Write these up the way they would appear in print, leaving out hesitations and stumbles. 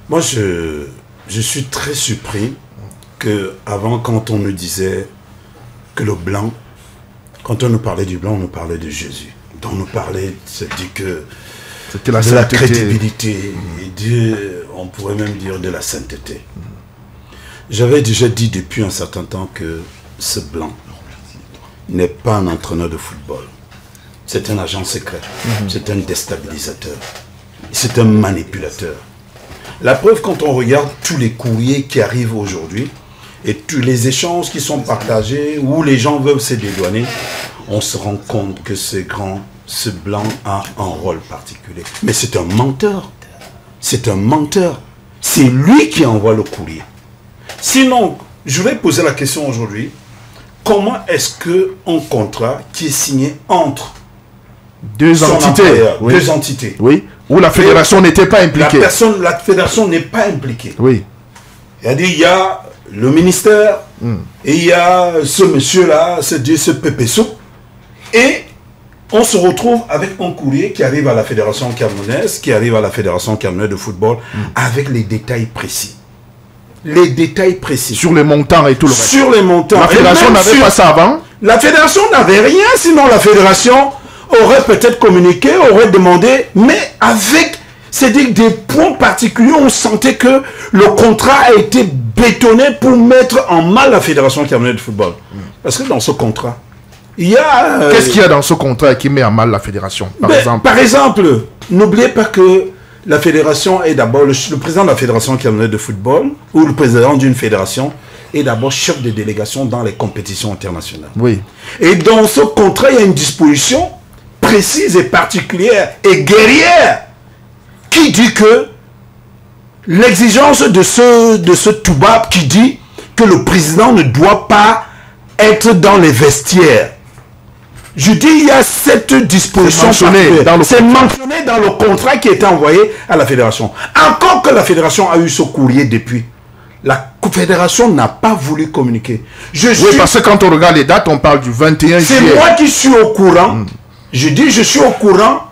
Moi, je suis très surpris que avant, quand on nous disait que le blanc, quand on nous parlait du blanc, on nous parlait de Jésus. Donc on nous parlait, c'est-à-dire que c'était la crédibilité, et on pourrait même dire de la sainteté. J'avais déjà dit depuis un certain temps que ce blanc n'est pas un entraîneur de football. C'est un agent secret, c'est un déstabilisateur, c'est un manipulateur. La preuve, quand on regarde tous les courriers qui arrivent aujourd'hui et tous les échanges qui sont partagés où les gens veulent se dédouaner, on se rend compte que ce blanc a un rôle particulier. Mais c'est un menteur. C'est un menteur. C'est lui qui envoie le courrier. Sinon, je vais poser la question aujourd'hui. Comment est-ce qu'un contrat qui est signé entre deux entités, oui, où la fédération n'était pas impliquée. La fédération n'est pas impliquée. Oui. C'est-à-dire, il y a le ministère et il y a ce monsieur-là, ce Pépessou, et on se retrouve avec un courrier qui arrive à la fédération camerounaise, qui arrive à la fédération camerounaise de football, avec les détails précis. Les détails précis. Sur les montants et tout le reste. Sur les montants. La fédération n'avait pas ça avant. La fédération n'avait rien, sinon la fédération aurait peut-être communiqué, aurait demandé, mais avec, c'est-à-dire des points particuliers, on sentait que le contrat a été bétonné pour mettre en mal la fédération camerounaise de football. Parce que dans ce contrat, il y a... Qu'est-ce qu'il y a dans ce contrat qui met en mal la fédération, par exemple, n'oubliez pas que la fédération est d'abord, le président de la fédération camerounaise de football, ou le président d'une fédération, est d'abord chef de délégation dans les compétitions internationales. Oui. Et dans ce contrat, il y a une disposition précise et particulière et guerrière qui dit que l'exigence de ce Toubab qui dit que le président ne doit pas être dans les vestiaires. Je dis, il y a cette disposition. C'est mentionné dans le contrat qui a été envoyé à la fédération. Encore que la fédération a eu ce courrier depuis. La fédération n'a pas voulu communiquer. Oui, parce que quand on regarde les dates, on parle du 21 juillet. C'est moi qui suis au courant. Je dis, je suis au courant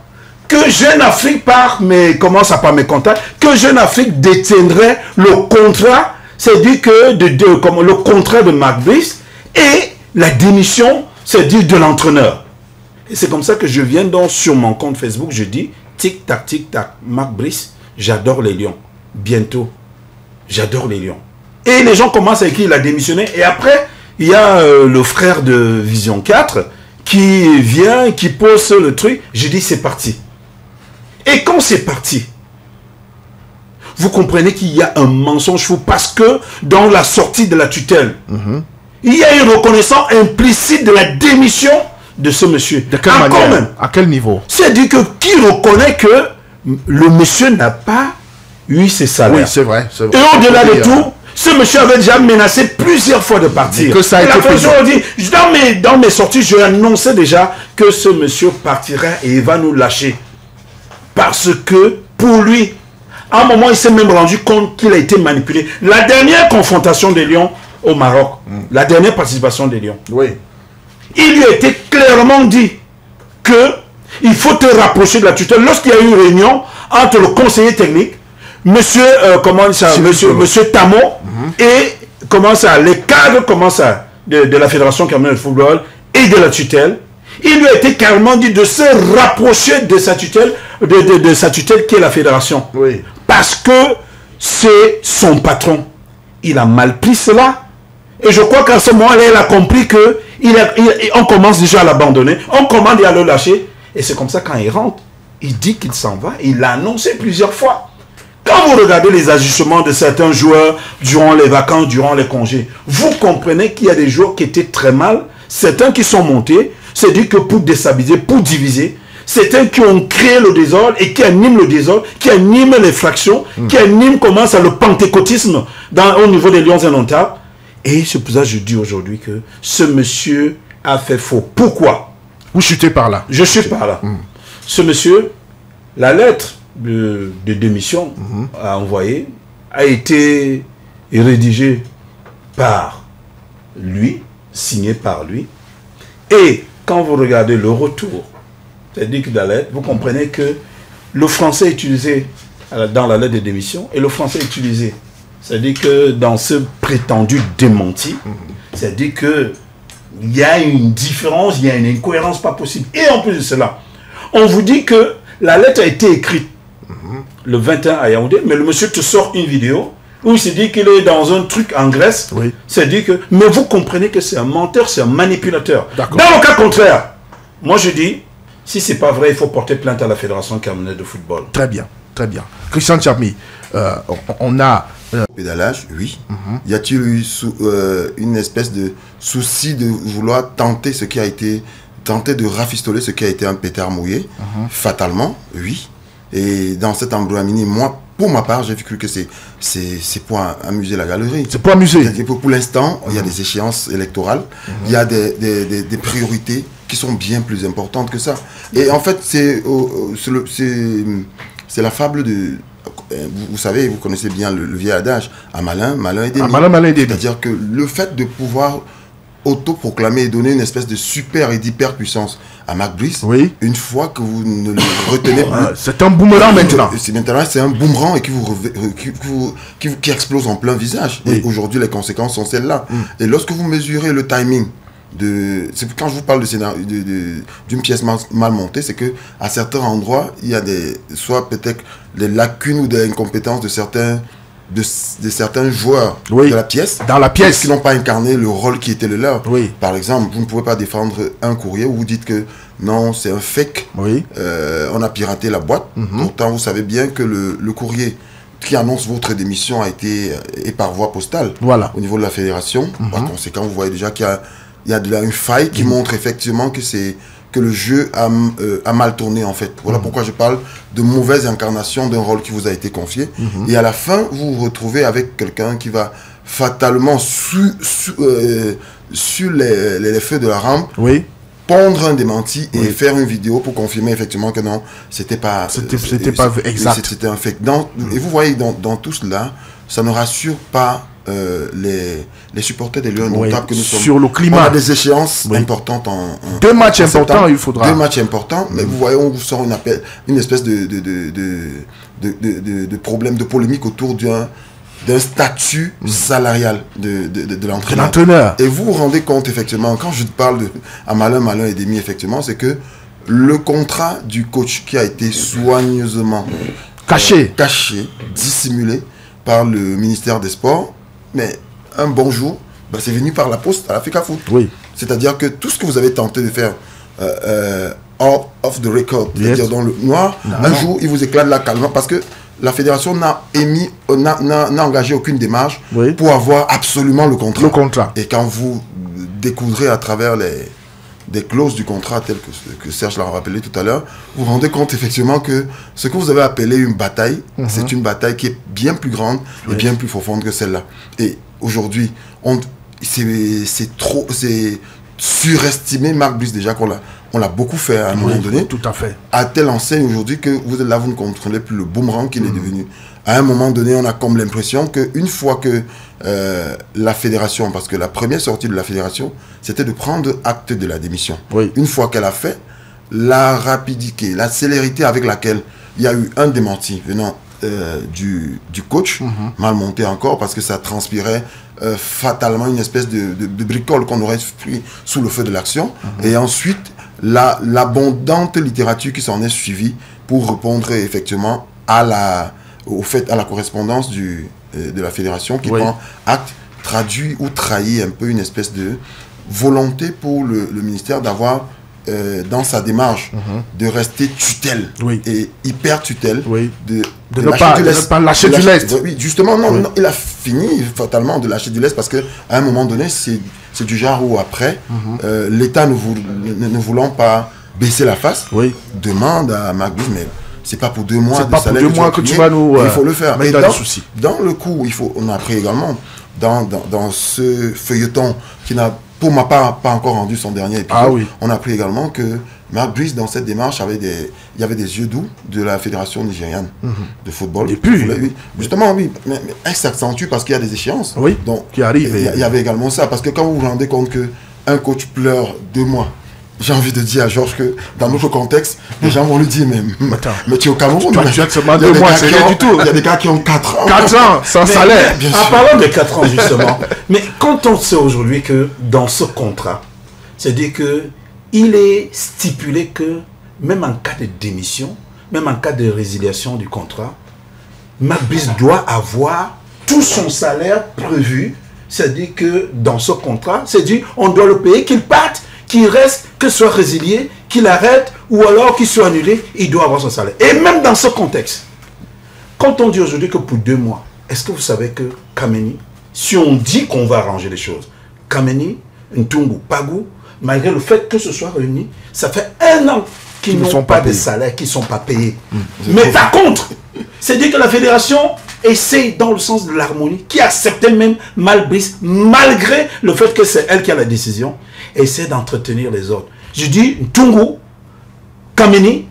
que Jeune Afrique, par mes contacts, que Jeune Afrique détiendrait le contrat, c'est-à-dire que comme le contrat de Marc Brice et la démission, c'est-à-dire de l'entraîneur. Et c'est comme ça que je viens donc sur mon compte Facebook, je dis, tic-tac, Marc Brice, j'adore les Lions. Bientôt, j'adore les Lions. Et les gens commencent à écrire, il a démissionné. Et après, il y a le frère de Vision 4 qui vient, qui pose le truc. Je dis, c'est parti. Et quand c'est parti, vous comprenez qu'il y a un mensonge fou parce que dans la sortie de la tutelle, il y a une reconnaissance implicite de la démission de ce monsieur. De quelle manière? À quel niveau? C'est-à-dire que qui reconnaît que le monsieur n'a pas eu ses salaires. Oui, c'est vrai. Et au-delà de tout, ce monsieur avait déjà menacé plusieurs fois de partir. Que ça a été dit, dans mes sorties, je annonçais déjà que ce monsieur partirait et il va nous lâcher. Parce que, pour lui, à un moment, il s'est même rendu compte qu'il a été manipulé. La dernière confrontation des Lions au Maroc, la dernière participation des Lions, il lui a été clairement dit que il faut te rapprocher de la tutelle. Lorsqu'il y a eu une réunion entre le conseiller technique, monsieur Tamo, et les cadres de la Fédération camerounaise de football et de la tutelle, il lui a été carrément dit de se rapprocher de sa tutelle, de sa tutelle qui est la fédération. Oui. Parce que c'est son patron. Il a mal pris cela. Et je crois qu'à ce moment-là, il a compris que on commence déjà à l'abandonner. On commande à le lâcher. Et c'est comme ça, quand il rentre, il dit qu'il s'en va. Il l'a annoncé plusieurs fois. Quand vous regardez les ajustements de certains joueurs durant les vacances, durant les congés, vous comprenez qu'il y a des joueurs qui étaient très mal. Certains qui sont montés, c'est dit que pour déstabiliser, pour diviser, certains qui ont créé le désordre et qui animent le désordre, qui animent les fractions, qui animent le pentecôtisme au niveau des Lions indomptables. Et c'est pour ça que je dis aujourd'hui que ce monsieur a fait faux. Pourquoi? Vous chutez par là. Je suis par là. Ce monsieur, la lettre de démission à envoyer a été rédigée par lui, signée par lui. Et quand vous regardez le retour, c'est-à-dire que la lettre, vous comprenez que le français utilisé dans la lettre de démission, et le français est utilisé. C'est-à-dire que dans ce prétendu démenti, c'est-à-dire que il y a une différence, il y a une incohérence pas possible. Et en plus de cela, on vous dit que la lettre a été écrite le 21 à Yaoundé, mais le monsieur te sort une vidéo où il se dit qu'il est dans un truc en Grèce. Oui. C'est-à-dire que, mais vous comprenez que c'est un menteur, c'est un manipulateur. Dans le cas contraire, moi je dis, si c'est pas vrai, il faut porter plainte à la Fédération camerounaise de football. Très bien, très bien. Christian Tchami, on a... Pédalage, oui. Y a-t-il eu une espèce de souci de vouloir tenter ce qui a été... Tenter de rafistoler ce qui a été un pétard mouillé? Fatalement, oui. Et dans cet embrouillamini, moi, pour ma part, j'ai cru que c'est pour amuser la galerie. C'est pour amuser. Pour l'instant, il y a des échéances électorales, il y a des priorités qui sont bien plus importantes que ça. Et en fait, c'est la fable de... Vous savez, vous connaissez bien le vieil adage, à malin, malin et demi. C'est-à-dire que le fait de pouvoir autoproclamer et donner une espèce de super et d'hyper-puissance à Mark Brice, oui. Une fois que vous ne le retenez plus... c'est un boomerang maintenant. Maintenant, c'est un boomerang et qui explose en plein visage. Oui. Et aujourd'hui, les conséquences sont celles-là. Et lorsque vous mesurez le timing, quand je vous parle d'une pièce mal montée, c'est que à certains endroits, il y a soit peut-être des lacunes ou des incompétences de certains joueurs oui. de la pièce, dans la pièce, qui n'ont pas incarné le rôle qui était le leur. Oui. Par exemple, vous ne pouvez pas défendre un courrier où vous dites que non, c'est un fake, oui. On a piraté la boîte. Pourtant, vous savez bien que le courrier qui annonce votre démission est par voie postale, voilà. Au niveau de la fédération. Par conséquent, vous voyez déjà qu'il y a une faille qui montre effectivement que le jeu a mal tourné en fait. Voilà pourquoi je parle de mauvaise incarnation d'un rôle qui vous a été confié. Et à la fin, vous vous retrouvez avec quelqu'un qui va fatalement sur les feux de la rampe, oui. Pondre un démenti et faire une vidéo pour confirmer effectivement que non, c'était pas exact. C'était un fake. Et vous voyez dans tout cela, ça ne rassure pas les supporters des Lions que nous sommes. Sur le climat. On a des échéances importantes. Deux matchs importants, il faudra. 2 matchs importants, mais vous voyez, on vous sort une espèce de problème, de polémique autour d'un statut salarial de l'entraîneur. Et vous vous rendez compte, effectivement, quand je parle à malin et demi, effectivement, c'est que le contrat du coach qui a été soigneusement caché, dissimulé par le ministère des Sports, mais un bonjour, c'est venu par la poste à la FECAFOOT. Oui. C'est-à-dire que tout ce que vous avez tenté de faire off the record, c'est-à-dire dans le noir, un jour, il vous éclate la calme parce que la fédération n'a engagé aucune démarche pour avoir absolument le contrat. Et quand vous découvrirez à travers des clauses du contrat telles que Serge l'a rappelé tout à l'heure, vous vous rendez compte effectivement que ce que vous avez appelé une bataille, c'est une bataille qui est bien plus grande et bien plus profonde que celle-là. Et aujourd'hui, c'est surestimé Mark Brice déjà on l'a beaucoup fait à un moment donné. Tout à fait. À telle enseigne aujourd'hui que vous êtes là, vous ne contrôlez plus le boomerang qu'il est devenu. À un moment donné, on a comme l'impression qu'une fois que la fédération, parce que la première sortie de la fédération, c'était de prendre acte de la démission. Oui. Une fois qu'elle a fait, la rapidité, la célérité avec laquelle il y a eu un démenti venant du coach, mal monté encore, parce que ça transpirait fatalement une espèce de bricole qu'on aurait pris sous le feu de l'action. Et ensuite, l'abondante littérature qui s'en est suivie pour répondre effectivement à la correspondance de la fédération qui prend acte, traduit ou trahit un peu une espèce de volonté pour le ministère d'avoir dans sa démarche de rester tutelle et hyper tutelle de ne pas lâcher du lest. Oui, justement, non, il a fini fatalement de lâcher du lest parce qu'à un moment donné, c'est du genre où après, l'État ne voulant pas baisser la face, demande à Mark Brice, mais c'est pas pour 2 mois de salaire que tu vas nous il faut le faire. Et dans le coup, on a appris également dans ce feuilleton qui n'a pour ma part pas encore rendu son dernier épisode, on a appris également que Mark Brice, dans cette démarche, il y avait des yeux doux de la fédération nigériane de football. Et puis, justement, mais elle s'accentue parce qu'il y a des échéances. Donc, qui arrivent. Il y avait également ça, parce que quand vous vous rendez compte qu'un coach pleure 2 mois, j'ai envie de dire à Georges que dans notre contexte, les gens vont lui dire, mais tu es au Cameroun. Tu as seulement 2 mois, c'est rien du tout. Il y a des gars qui ont 4 ans. 4 ans, sans salaire. En parlant de 4 ans, justement, mais quand on sait aujourd'hui que dans ce contrat, c'est-à-dire qu'il est stipulé que même en cas de démission, même en cas de résiliation du contrat, Mabrice doit avoir tout son salaire prévu. C'est-à-dire que dans ce contrat, c'est-à-dire on doit le payer, qu'il parte, qu'il reste, que soit résilié, qu'il arrête ou alors qu'il soit annulé, il doit avoir son salaire. Et même dans ce contexte, quand on dit aujourd'hui que pour 2 mois, est-ce que vous savez que Kameni, si on dit qu'on va arranger les choses, Kameni, Ntungu, Pagou, malgré le fait que ce soit réuni, ça fait 1 an qu'ils n'ont pas de salaire, qu'ils ne sont pas payés. Mais par contre, c'est-à-dire que la fédération essaie dans le sens de l'harmonie, qui acceptait même Mabrice, malgré le fait que c'est elle qui a la décision, essaie d'entretenir les autres. Je dis Ntungu, Kameni,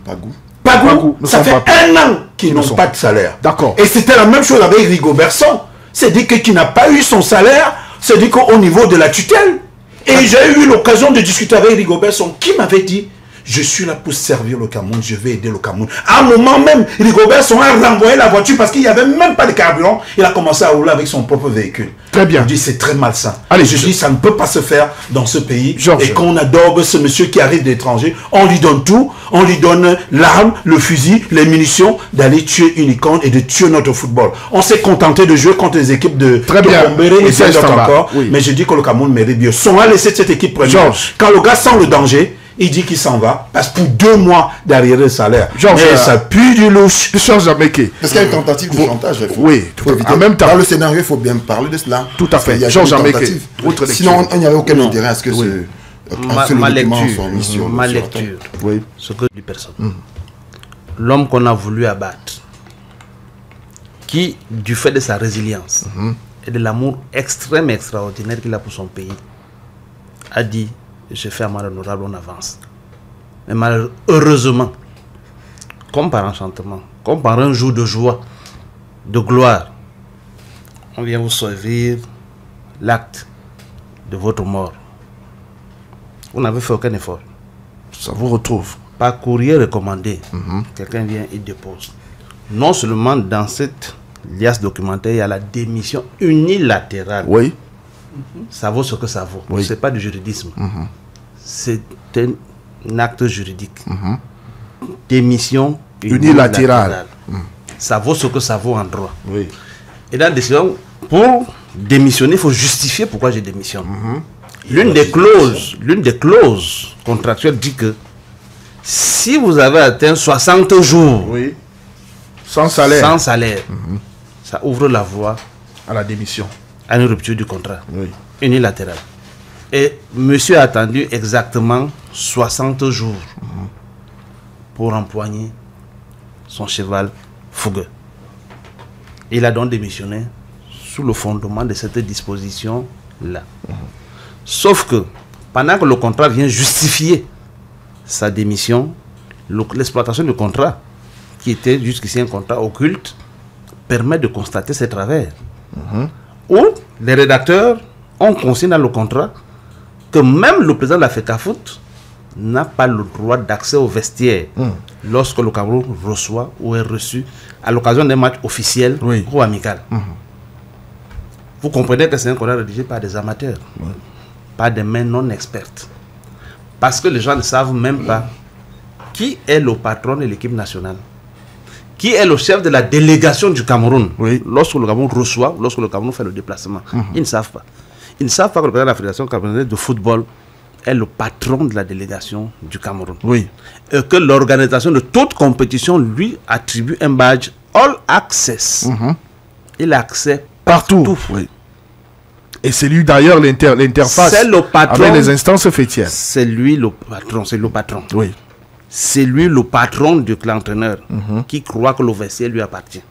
Pagou, ça fait 1 an qu'ils n'ont pas de salaire. D'accord. Et c'était la même chose avec Rigobertson. C'est-à-dire qu'il n'a pas eu son salaire, c'est-à-dire qu'au niveau de la tutelle. Et j'ai eu l'occasion de discuter avec Rigobertson qui m'avait dit, je suis là pour servir le Cameroun, je vais aider le Cameroun. À un moment même, Rigobertson a renvoyé la voiture parce qu'il n'y avait même pas de carburant. Il a commencé à rouler avec son propre véhicule. Très bien. Je dis, c'est très malsain. Allez, je dis, ça ne peut pas se faire dans ce pays. Georges. Et qu'on adore ce monsieur qui arrive d'étranger, on lui donne tout. On lui donne l'arme, le fusil, les munitions, d'aller tuer une icône et de tuer notre football. On s'est contenté de jouer contre les équipes de Combéré et d'autres encore. Oui. Mais je dis que le Cameroun mérite mieux. On a laissé cette équipe première. Quand le gars sent le danger, il dit qu'il s'en va, parce que pour 2 mois derrière le salaire. Georges, mais ça pue du louche. Georges Ameke. Parce qu'il y a une tentative de chantage. Oui, en même temps. Dans le scénario, il faut bien parler de cela. Tout à fait. Georges Ameke. Sinon, il n'y avait aucun intérêt à ce que ma lecture, oui. Ce que dit personne. L'homme qu'on a voulu abattre, qui, du fait de sa résilience et de l'amour extrême et extraordinaire qu'il a pour son pays, a dit, je fais un mal honorable, on avance. Mais malheureusement, comme par enchantement, comme par un jour de joie, de gloire, on vient vous servir l'acte de votre mort. Vous n'avez fait aucun effort. Ça vous retrouve. Par courrier recommandé, quelqu'un vient et dépose. Non seulement dans cette liasse documentaire, il y a la démission unilatérale. Oui. Ça vaut ce que ça vaut. Oui. Ce n'est pas du juridisme. C'est un acte juridique. Démission unilatérale. Ça vaut ce que ça vaut en droit. Oui. Et dans la décision, pour démissionner, il faut justifier pourquoi je démissionne. L'une des clauses contractuelles dit que si vous avez atteint 60 jours sans salaire, ça ouvre la voie à la démission, à une rupture du contrat unilatérale. Et monsieur a attendu exactement 60 jours pour empoigner son cheval fougueux. Il a donc démissionné sous le fondement de cette disposition-là. Sauf que, pendant que le contrat vient justifier sa démission, l'exploitation du contrat, qui était jusqu'ici un contrat occulte, permet de constater ses travers. Où les rédacteurs ont consigné dans le contrat que même le président de la FECAFOOT n'a pas le droit d'accès au vestiaire lorsque le Cameroun reçoit ou est reçu à l'occasion d'un match officiel ou amical. Vous comprenez que c'est un contrat rédigé par des amateurs, par des mains non expertes. Parce que les gens ne savent même pas qui est le patron de l'équipe nationale, qui est le chef de la délégation du Cameroun lorsque le Cameroun reçoit, lorsque le Cameroun fait le déplacement. Ils ne savent pas. Ils ne savent pas que le président de la Fédération camerounaise de football est le patron de la délégation du Cameroun. Et que l'organisation de toute compétition lui attribue un badge All Access. Il a accès partout. Et c'est lui d'ailleurs l'interface avec les instances fêtières. C'est lui le patron, c'est le patron. C'est lui le patron du l'entraîneur qui croit que le vestiaire lui appartient.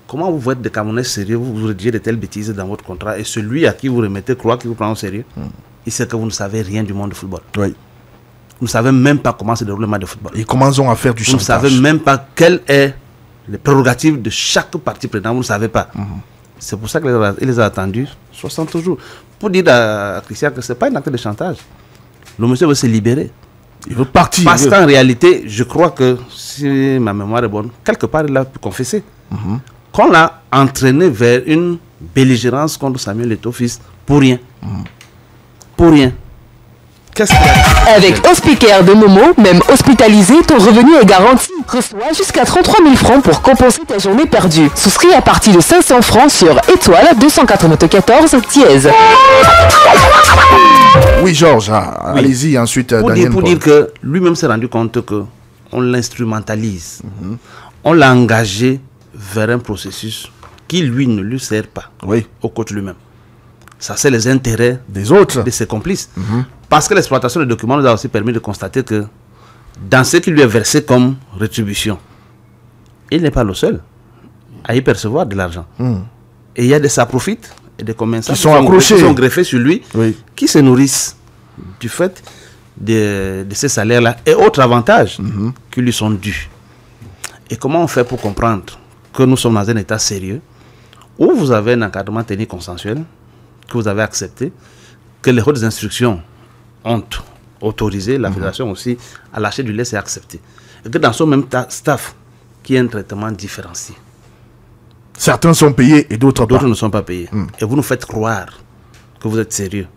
Comment vous êtes des Camerounais sérieux, vous rédigez de telles bêtises dans votre contrat et celui à qui vous remettez croit qu'il vous prend au sérieux, il sait que vous ne savez rien du monde du football. Vous ne savez même pas comment se déroule le match de football. Et comment on va faire du chantage. Vous ne savez même pas quelles sont les prérogatives de chaque partie prenante, vous ne savez pas. C'est pour ça qu'il les a attendus 60 jours. Pour dire à Christian que ce n'est pas un acte de chantage. Le monsieur veut se libérer. Il veut partir. Parce qu'en réalité, je crois que, si ma mémoire est bonne, quelque part, il a pu confesser qu'on l'a entraîné vers une belligérance contre Samuel Eto'o fils pour rien. Pour rien. Avec Hospicare de Momo, même hospitalisé, ton revenu est garanti. Reçois jusqu'à 33 000 francs pour compenser ta journée perdue. Souscris à partir de 500 francs sur étoile 294 dièse. Oui, Georges, allez-y ensuite. Pour dire que lui-même s'est rendu compte qu'on l'instrumentalise. On l'a engagé vers un processus qui, lui, ne lui sert pas. Oui. Au coach lui-même. Ça, c'est les intérêts des autres, de ses complices. Parce que l'exploitation des documents nous a aussi permis de constater que dans ce qui lui est versé comme rétribution, il n'est pas le seul à y percevoir de l'argent. Et il y a des ça-profites et des commerçants qui sont greffés sur lui, qui se nourrissent du fait de ces salaires-là et autres avantages qui lui sont dus. Et comment on fait pour comprendre que nous sommes dans un état sérieux où vous avez un encadrement technique consensuel que vous avez accepté, que les hautes instructions ont autorisé la fédération aussi à lâcher du lest et accepter. Et que dans son même staff, qui est un traitement différencié. Certains sont payés et d'autres pas. D'autres ne sont pas payés. Et vous nous faites croire que vous êtes sérieux.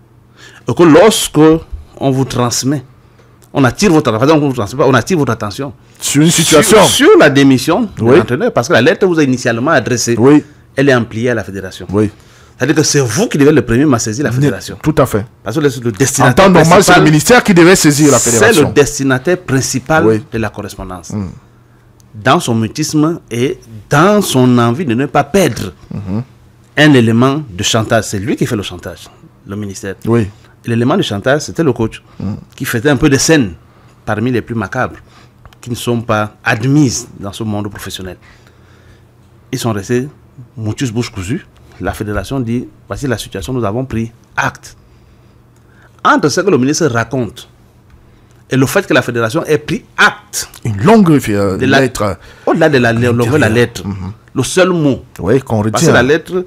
Et que lorsque on vous transmet, on attire votre attention sur une situation. Sur la démission de l'entraîneur, parce que la lettre vous a initialement adressée, elle est ampliée à la fédération. C'est-à-dire que c'est vous qui devez le premier à saisir la fédération. Tout à fait. Parce que le destinataire en temps normal, c'est le ministère qui devait saisir la fédération. C'est le destinataire principal de la correspondance. Dans son mutisme et dans son envie de ne pas perdre un élément de chantage. C'est lui qui fait le chantage, le ministère. L'élément de chantage, c'était le coach, qui faisait un peu de scènes parmi les plus macabres, qui ne sont pas admises dans ce monde professionnel. Ils sont restés motus bouche cousue. La fédération dit, voici la situation, nous avons pris acte. Entre ce que le ministre raconte et le fait que la fédération ait pris acte. Une longue lettre. Au-delà de la lettre, le seul mot. Qu'on retient. Parce que la lettre,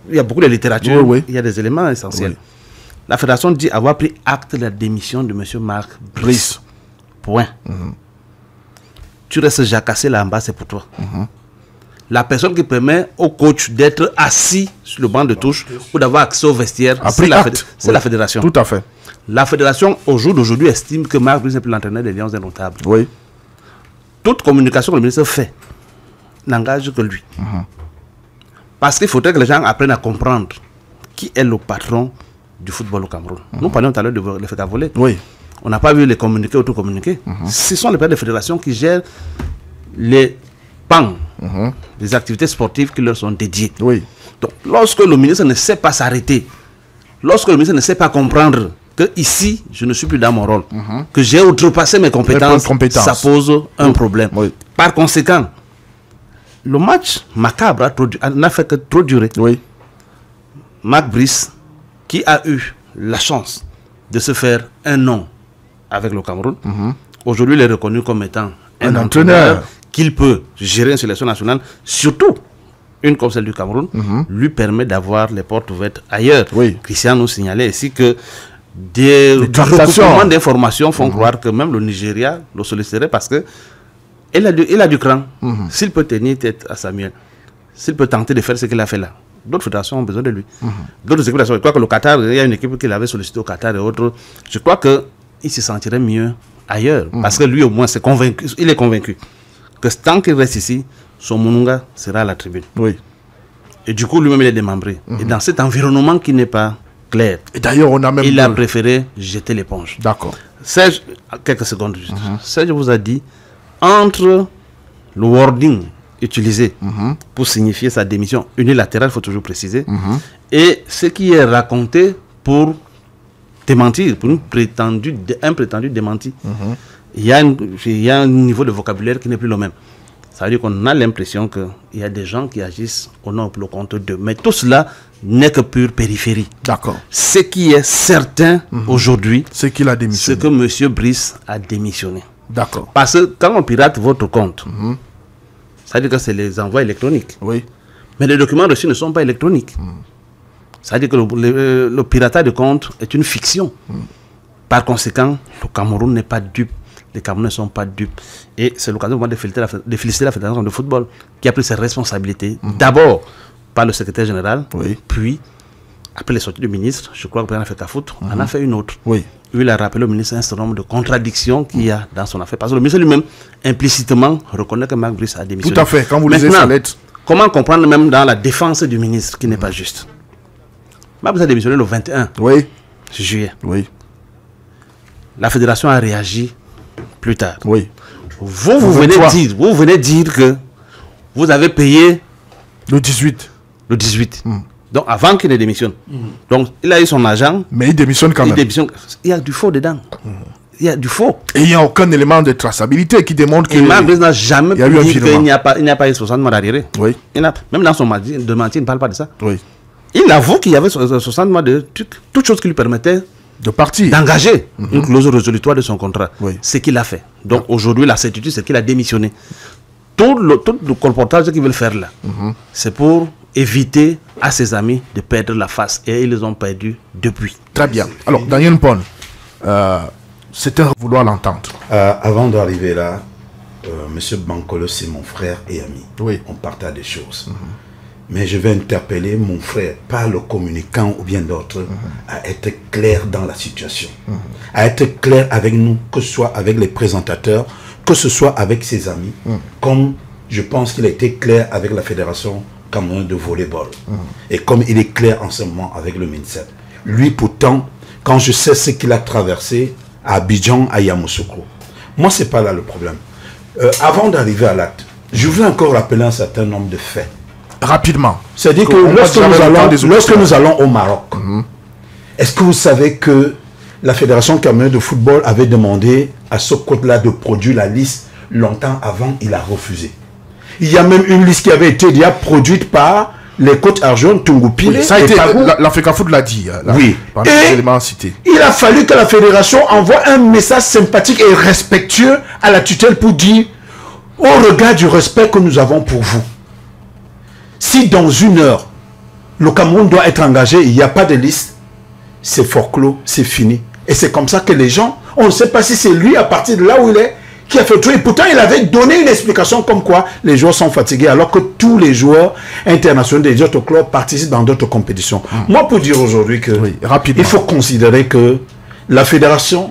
il y a beaucoup de littérature, il y a des éléments essentiels. La fédération dit avoir pris acte de la démission de M. Marc Brice. Point. Tu restes jacassé là en bas, c'est pour toi. La personne qui permet au coach d'être assis sur le banc de touche ou d'avoir accès au vestiaire, c'est la fédération. Tout à fait. La fédération, au jour d'aujourd'hui, estime que Marc Brice est plus l'entraîneur des Lions indomptables. Toute communication que le ministre fait n'engage que lui. Parce qu'il faudrait que les gens apprennent à comprendre qui est le patron du football au Cameroun. Nous parlions tout à l'heure de l'effet volé. On n'a pas vu les communiqués auto-communiqués. Ce sont les pères de fédération qui gèrent les pans des activités sportives qui leur sont dédiées. Donc, lorsque le ministre ne sait pas s'arrêter, lorsque le ministre ne sait pas comprendre que ici, je ne suis plus dans mon rôle, que j'ai outrepassé mes compétences, ça pose un problème. Par conséquent, le match macabre n'a fait que trop durer. Marc Brice, qui a eu la chance de se faire un nom avec le Cameroun, aujourd'hui il est reconnu comme étant un entraîneur qu'il peut gérer une sélection nationale, surtout une comme celle du Cameroun, lui permet d'avoir les portes ouvertes ailleurs. Christian nous signalait ici que des recoupements d'informations font croire que même le Nigeria le solliciterait parce que il a du cran. S'il peut tenir tête à Samuel, s'il peut tenter de faire ce qu'il a fait là, d'autres fédérations ont besoin de lui. D'autres équipes, je crois que le Qatar, il y a une équipe qu'il avait sollicité au Qatar et autres. Je crois qu'il se sentirait mieux ailleurs. Parce que lui, au moins, il est convaincu que tant qu'il reste ici, son Mununga sera à la tribune. Et du coup, lui-même, il est démembré. Et dans cet environnement qui n'est pas clair, et d'ailleurs, il a préféré jeter l'éponge. D'accord. Serge, quelques secondes juste. Serge vous a dit, entre le wording utilisé pour signifier sa démission unilatérale, il faut toujours préciser, et ce qui est raconté pour démentir, pour un prétendu démenti, il y a un niveau de vocabulaire qui n'est plus le même. Ça veut dire qu'on a l'impression qu'il y a des gens qui agissent au nom et au compte d'eux. Mais tout cela n'est que pure périphérie. D'accord. Ce qui est certain aujourd'hui, c'est qu'il a démissionné. C'est que M. Brice a démissionné. D'accord. Parce que quand on pirate votre compte, ça veut dire que c'est les envois électroniques. Mais les documents reçus ne sont pas électroniques. Ça veut dire que le piratage de compte est une fiction. Par conséquent, le Cameroun n'est pas dupe. Les Camerounais ne sont pas dupes. Et c'est l'occasion de féliciter la Fédération de football qui a pris ses responsabilités. D'abord par le secrétaire général, puis après les sorties du ministre, je crois que le président Fekafoot en a fait une autre. Il a rappelé au ministre un certain nombre de contradictions qu'il y a dans son affaire. Parce que le ministre lui-même, implicitement, reconnaît que Marc Brice a démissionné. Tout à fait, quand vous lisez sa lettre. Comment comprendre même dans la défense du ministre qui n'est pas juste? Marc Brice a démissionné le 21 juillet. La fédération a réagi plus tard. Vous venez dire que vous avez payé le 18. Le 18. Donc avant qu'il ne démissionne. Donc il a eu son agent. Mais il démissionne quand même. Il y a du faux dedans. Il y a du faux. Et il n'y a aucun élément de traçabilité qui démontre que... Marc Brice n'a jamais dit qu'il n'y a pas eu 60 mois d'arriéré. Même dans son démenti, il ne parle pas de ça. Il avoue qu'il y avait 60 mois de trucs, toutes choses qui lui permettaient de partir, d'engager une clause résolutoire de son contrat. C'est ce qu'il a fait. Donc aujourd'hui, la certitude, c'est qu'il a démissionné. Tout le colportage qu'ils veulent faire là, c'est pour éviter à ses amis de perdre la face. Et ils les ont perdus depuis. Très bien. Alors, Daniel Mpone, c'était vouloir l'entendre. Avant d'arriver là, M. Bankole, c'est mon frère et ami. On partage des choses. Mais je vais interpeller mon frère, pas le communicant ou bien d'autres, à être clair dans la situation. À être clair avec nous, que ce soit avec les présentateurs, que ce soit avec ses amis, comme je pense qu'il a été clair avec la Fédération camerounaise de volleyball. Et comme il est clair en ce moment avec le MINSEP. Lui, pourtant, quand je sais ce qu'il a traversé à Abidjan, à Yamoussoukro, moi, ce n'est pas là le problème. Avant d'arriver à l'acte, je voulais encore rappeler un certain nombre de faits. Rapidement. C'est-à-dire que lorsque nous allons au Maroc, est-ce que vous savez que la Fédération camerounaise de football avait demandé à ce coach-là de produire la liste longtemps avant, il a refusé. Il y a même une liste qui avait été déjà produite par les coachs Arjon, Tungupile. Ça a été, l'Africa Foot l'a dit. Par les éléments cités. Il a fallu que la Fédération envoie un message sympathique et respectueux à la tutelle pour dire, au regard du respect que nous avons pour vous, si dans une heure, le Cameroun doit être engagé, il n'y a pas de liste, c'est forclos, c'est fini. Et c'est comme ça que les gens, on ne sait pas si c'est lui, à partir de là où il est, qui a fait le truc. Et pourtant, il avait donné une explication comme quoi les joueurs sont fatigués, alors que tous les joueurs internationaux des autres clubs participent dans d'autres compétitions. Moi, pour dire aujourd'hui que il faut considérer que la fédération,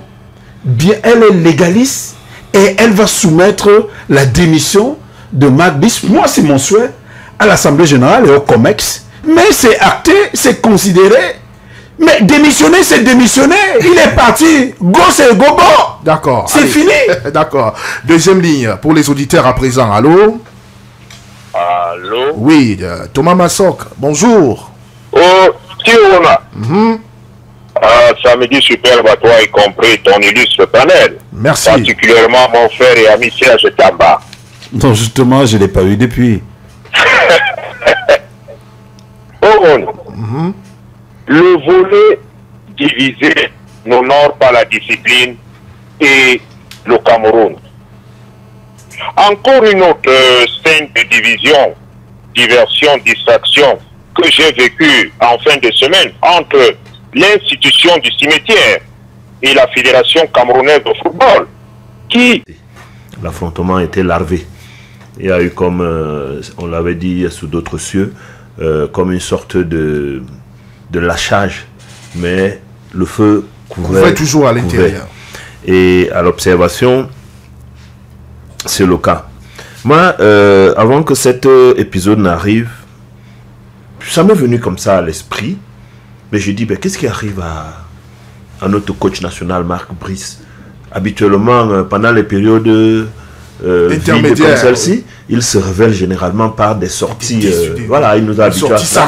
bien, elle est légaliste et elle va soumettre la démission de Marc Brice. Moi, c'est mon souhait, à l'Assemblée Générale et au COMEX, mais c'est acté, c'est considéré. Mais démissionner, c'est démissionner. Il est parti. Go, c'est go, go. D'accord. C'est fini. D'accord. Deuxième ligne pour les auditeurs à présent. Allô? Allô? Oui, Thomas Massok. Bonjour. Oh, Tiona. Samedi superbe à toi, y compris ton illustre panel. Merci. Particulièrement mon frère et ami Serge Tamba. Non, justement, je ne l'ai pas eu depuis. Le volet divisé n'honore pas la discipline et le Cameroun. Encore une autre scène de division, diversion, distraction que j'ai vécue en fin de semaine entre l'institution du cimetière et la Fédération camerounaise de football qui... L'affrontement était larvé. Il y a eu comme, on l'avait dit sous d'autres cieux, comme une sorte de lâchage, mais le feu couvrait toujours à l'intérieur. Et à l'observation, c'est le cas. Moi, avant que cet épisode n'arrive, ça m'est venu comme ça à l'esprit, mais je dis, ben, qu'est-ce qui arrive à notre coach national, Marc Brice? Habituellement, pendant les périodes intermédiaires comme celle-ci, il se révèle généralement par des sorties, voilà, il nous a habitués à ça.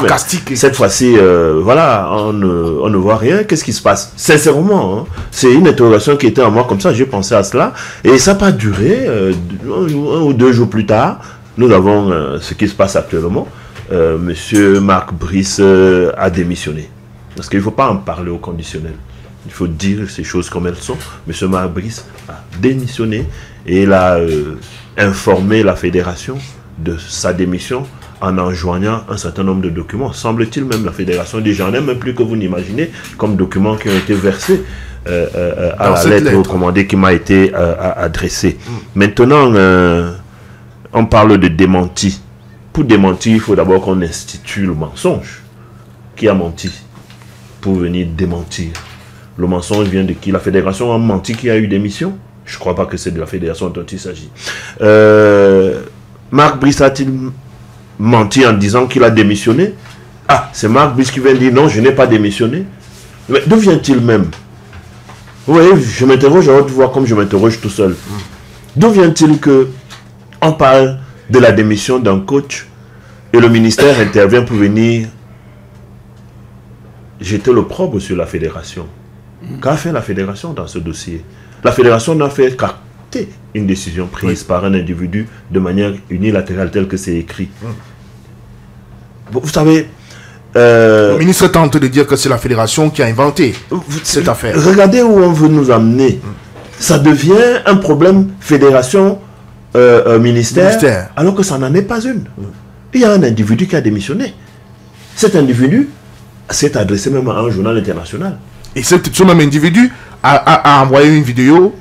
Cette fois-ci, voilà, on ne voit rien. Qu'est-ce qui se passe? Sincèrement, hein, c'est une interrogation qui était en moi comme ça, j'ai pensé à cela, et ça n'a pas duré. 1 ou 2 jours plus tard, nous avons ce qui se passe actuellement. Monsieur Marc Brice a démissionné. Parce qu'il ne faut pas en parler au conditionnel. Il faut dire ces choses comme elles sont. Monsieur Marc Brice a démissionné et il a informé la fédération de sa démission en enjoignant un certain nombre de documents. Semble-t-il même la fédération dit, j'en ai même plus que vous n'imaginez comme documents qui ont été versés. à la lettre recommandée qui m'a été adressée. Maintenant, on parle de démenti. Pour démentir, il faut d'abord qu'on institue le mensonge. Qui a menti pour venir démentir? Le mensonge vient de qui? La fédération a menti qui a eu démission? Je ne crois pas que c'est de la fédération dont il s'agit. Marc Brice a-t-il menti en disant qu'il a démissionné? Ah, c'est Marc Brice qui vient dire non, je n'ai pas démissionné. Mais d'où vient-il même? Vous voyez, je m'interroge à haute voix comme je m'interroge tout seul. D'où vient-il que on parle de la démission d'un coach et le ministère intervient pour venir jeter l'opprobre sur la fédération? Qu'a fait la fédération dans ce dossier? La fédération n'a fait qu'acter une décision prise par un individu de manière unilatérale telle que c'est écrit. Vous savez... le ministre tente de dire que c'est la fédération qui a inventé cette affaire. Regardez où on veut nous amener. Ça devient un problème fédération, ministère, alors que ça n'en est pas une. Il y a un individu qui a démissionné. Cet individu s'est adressé même à un journal international. Et ce même individu a envoyé une vidéo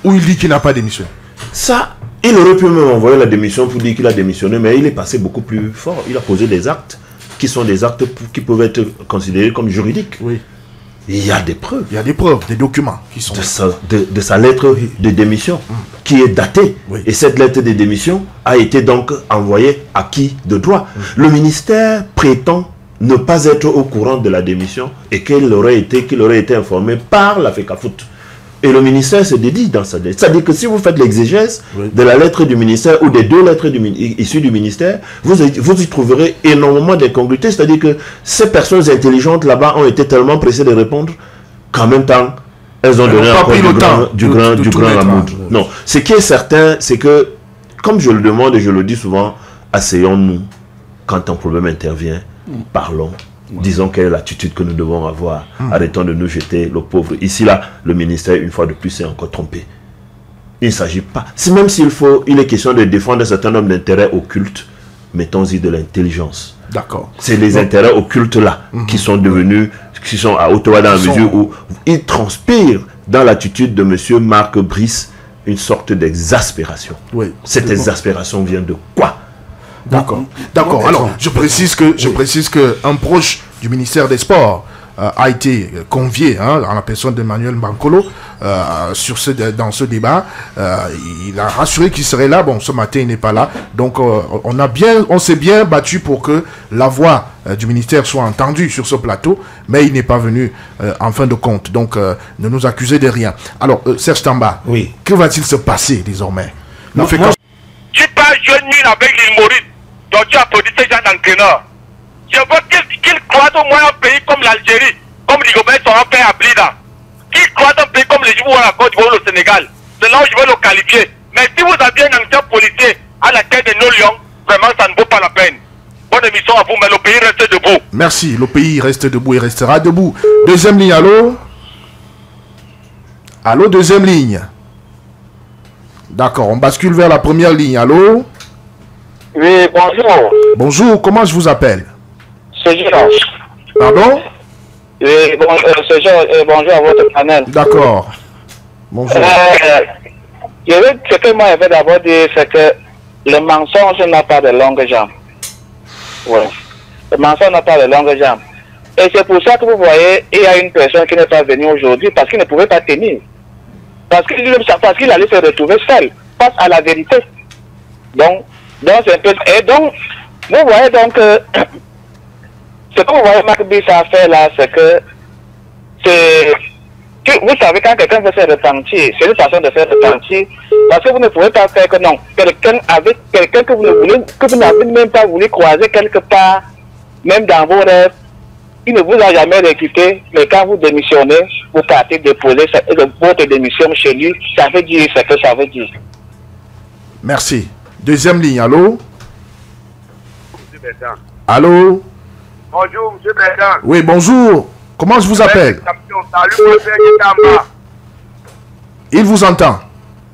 où il dit qu'il n'a pas démissionné. Ça, il aurait pu même envoyer la démission pour dire qu'il a démissionné, mais il est passé beaucoup plus fort. Il a posé des actes qui sont des actes qui peuvent être considérés comme juridiques. Oui. Il y a des preuves. Il y a des preuves, des documents qui sont... De sa lettre de démission qui est datée. Et cette lettre de démission a été donc envoyée à qui de droit? Le ministère prétend ne pas être au courant de la démission et qu'il aurait été informé par la FECAFOOT. Et le ministère se dédie dans sa lettre. C'est-à-dire que si vous faites l'exégèse de la lettre du ministère ou des deux lettres issues du ministère, vous y trouverez énormément d'incongruités. C'est-à-dire que ces personnes intelligentes là-bas ont été tellement pressées de répondre qu'en même temps, elles ont donné encore du grain à moudre. Non. Ce qui est certain, c'est que, comme je le demande et je le dis souvent, asseyons-nous quand un problème intervient, parlons. Disons quelle est l'attitude que nous devons avoir. Arrêtons de nous jeter le pauvre. Ici, là, le ministère, une fois de plus, s'est encore trompé. Il ne s'agit pas... Même s'il est question de défendre un certain nombre d'intérêts occultes, mettons-y de l'intelligence. D'accord. C'est les intérêts occultes, là, qui sont devenus... qui sont à Ottawa dans la mesure où ils transpirent dans l'attitude de M. Marc Brice une sorte d'exaspération. Cette exaspération vient de quoi? D'accord. D'accord. Alors, je précise que un proche du ministère des Sports a été convié en la personne d'Emmanuel Bankolo dans ce débat. Il a rassuré qu'il serait là. Bon, ce matin, il n'est pas là. Donc, on s'est bien battu pour que la voix du ministère soit entendue sur ce plateau, mais il n'est pas venu en fin de compte. Donc, ne nous accusez de rien. Alors, Serge Tamba, que va-t-il se passer désormais? Je ne suis pas jeune nul avec l'île Maurice. Donc tu applaudis ces gens d'entraîneurs. Je veux qu'ils croient au moins un pays comme l'Algérie, comme Ligobert sera fait à Blida. Qu'ils croient un pays comme les Djibouti ou la Côte d'Ivoire ou le Sénégal. C'est là où je veux le qualifier. Mais si vous aviez un ancien policier à la tête de nos lions, vraiment ça ne vaut pas la peine. Bonne émission à vous, mais le pays reste debout. Merci, le pays reste debout et restera debout. Deuxième ligne, allô? Allô, deuxième ligne. D'accord, on bascule vers la première ligne, allô? Oui, bonjour. Bonjour, comment je vous appelle? C'est Georges. Pardon? Oui, c'est Georges, bonjour à votre panel. D'accord. Bonjour. Ce que moi je veux d'abord dire, c'est que le mensonge n'a pas de longue jambe. Oui. Le mensonge n'a pas de longue jambe. Et c'est pour ça que vous voyez, il y a une personne qui n'est pas venue aujourd'hui parce qu'il ne pouvait pas tenir. Parce qu'il allait se retrouver seul face à la vérité. Donc c'est un peu... Et donc, vous voyez donc... ce que vous voyez Marc Brice a fait là, c'est que... vous savez, quand quelqu'un veut se repentir, c'est une façon de faire repentir. Parce que vous ne pouvez pas faire que non. Quelqu'un que vous n'avez même pas voulu croiser quelque part, même dans vos rêves, il ne vous a jamais recruté, mais quand vous démissionnez, vous partez déposer votre démission chez lui, ça veut dire ce que ça veut dire. Merci. Deuxième ligne, allô? Allô? Bonjour, M. Bédan. Oui, bonjour. Comment je vous appelle? Il vous entend?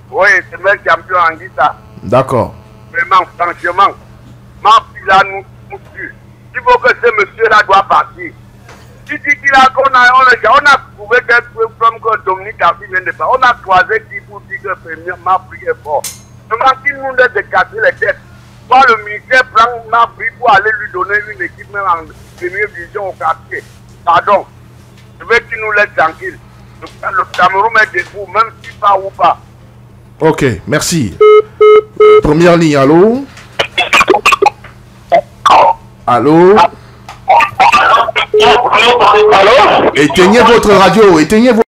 Oui, c'est le champion Anguissa. D'accord. Vraiment, franchement, ma fille là nous tue. Il faut que ce monsieur-là doit partir. Il dit qu'on a prouver que Dominique a vient de parler. On a croisé qui pour dire que premièrement pris est fort. Seulement qu'il nous laisse de casser les têtes. Soit le ministère prend ma pris pour aller lui donner une équipe même en première division au quartier. Pardon. Je veux qu'il nous laisse tranquille. Le Cameroun est debout, même si pas ou pas. Ok, merci. Première ligne, allô? Allô? Allô? Éteignez votre radio, éteignez votre...